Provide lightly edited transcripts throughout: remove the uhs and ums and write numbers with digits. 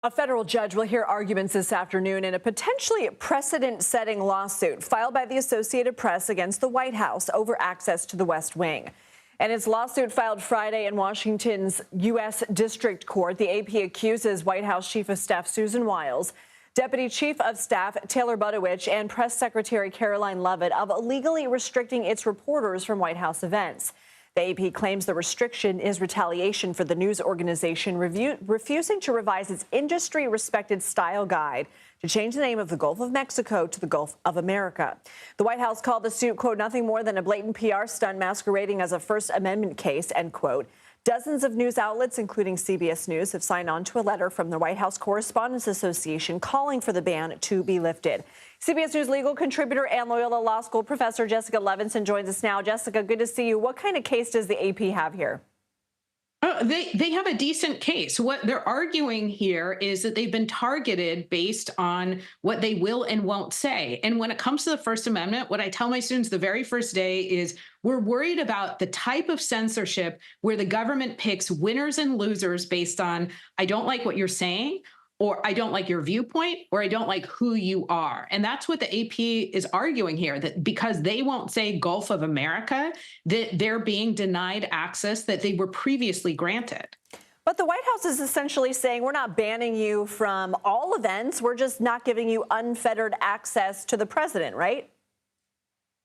A federal judge will hear arguments this afternoon in a potentially precedent-setting lawsuit filed by the Associated Press against the White House over access to the West Wing. And its lawsuit filed Friday in Washington's U.S. District Court, the AP accuses White House Chief of Staff Susan Wiles, Deputy Chief of Staff Taylor Budowich, and Press Secretary Caroline Leavitt of illegally restricting its reporters from White House events. The AP claims the restriction is retaliation for the news organization refusing to revise its industry-respected style guide to change the name of the Gulf of Mexico to the Gulf of America. The White House called the suit, quote, nothing more than a blatant PR stunt masquerading as a First Amendment case, end quote. Dozens of news outlets, including CBS News, have signed on to a letter from the White House Correspondents Association calling for the ban to be lifted. CBS News legal contributor and Loyola Law School professor Jessica Levinson joins us now. Jessica, good to see you. What kind of case does the AP have here? They have a decent case. What they're arguing here is that they've been targeted based on what they will and won't say. And when it comes to the First Amendment, what I tell my students the very first day is we're worried about the type of censorship where the government picks winners and losers based on, I don't like what you're saying, or I don't like your viewpoint, or I don't like who you are. And that's what the AP is arguing here, that because they won't say Gulf of America, that they're being denied access that they were previously granted. But the White House is essentially saying we're not banning you from all events. We're just not giving you unfettered access to the president, right?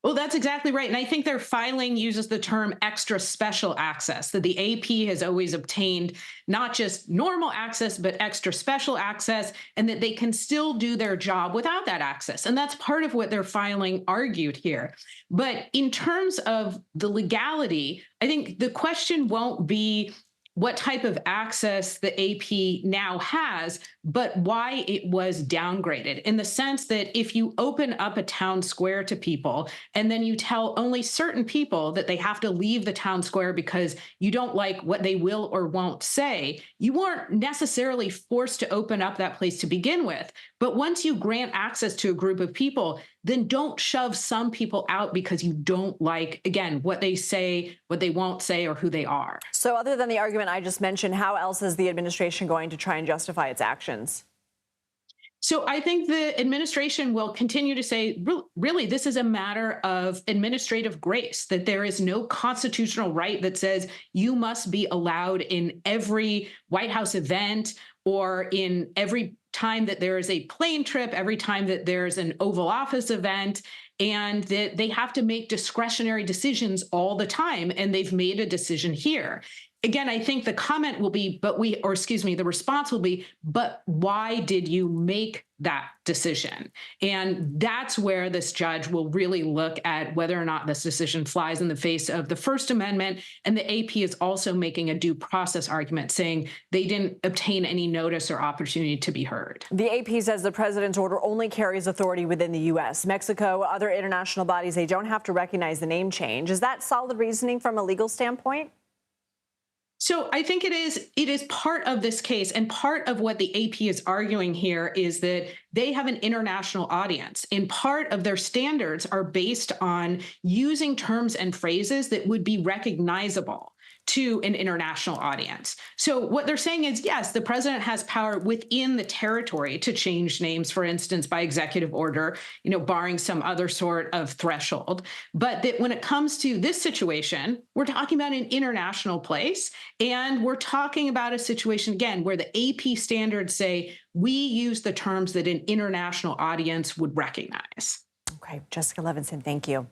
Well, that's exactly right. And I think their filing uses the term extra special access, that the AP has always obtained not just normal access, but extra special access, and that they can still do their job without that access. And that's part of what their filing argued here. But in terms of the legality, I think the question won't be what type of access the AP now has, but why it was downgraded, in the sense that if you open up a town square to people and then you tell only certain people that they have to leave the town square because you don't like what they will or won't say, you weren't necessarily forced to open up that place to begin with. But once you grant access to a group of people, then don't shove some people out because you don't like, again, what they say, what they won't say, or who they are. So other than the argument I just mentioned, how else is the administration going to try and justify its actions? So I think the administration will continue to say, really, this is a matter of administrative grace, that there is no constitutional right that says you must be allowed in every White House event or in every time that there is a plane trip, every time that there's an Oval Office event, and that they have to make discretionary decisions all the time. And they've made a decision here. Again, I think the comment will be, the response will be, but why did you make that decision? And that's where this judge will really look at whether or not this decision flies in the face of the First Amendment. And the AP is also making a due process argument, saying they didn't obtain any notice or opportunity to be heard. The AP says the president's order only carries authority within the U.S. Mexico, other international bodies, they don't have to recognize the name change. Is that solid reasoning from a legal standpoint? So I think it is part of this case, and part of what the AP is arguing here is that they have an international audience, and part of their standards are based on using terms and phrases that would be recognizable to an international audience. So what they're saying is, yes, the president has power within the territory to change names, for instance, by executive order, barring some other sort of threshold. But that when it comes to this situation, we're talking about an international place, and we're talking about a situation, again, where the AP standards say we use the terms that an international audience would recognize. Okay, Jessica Levinson, thank you.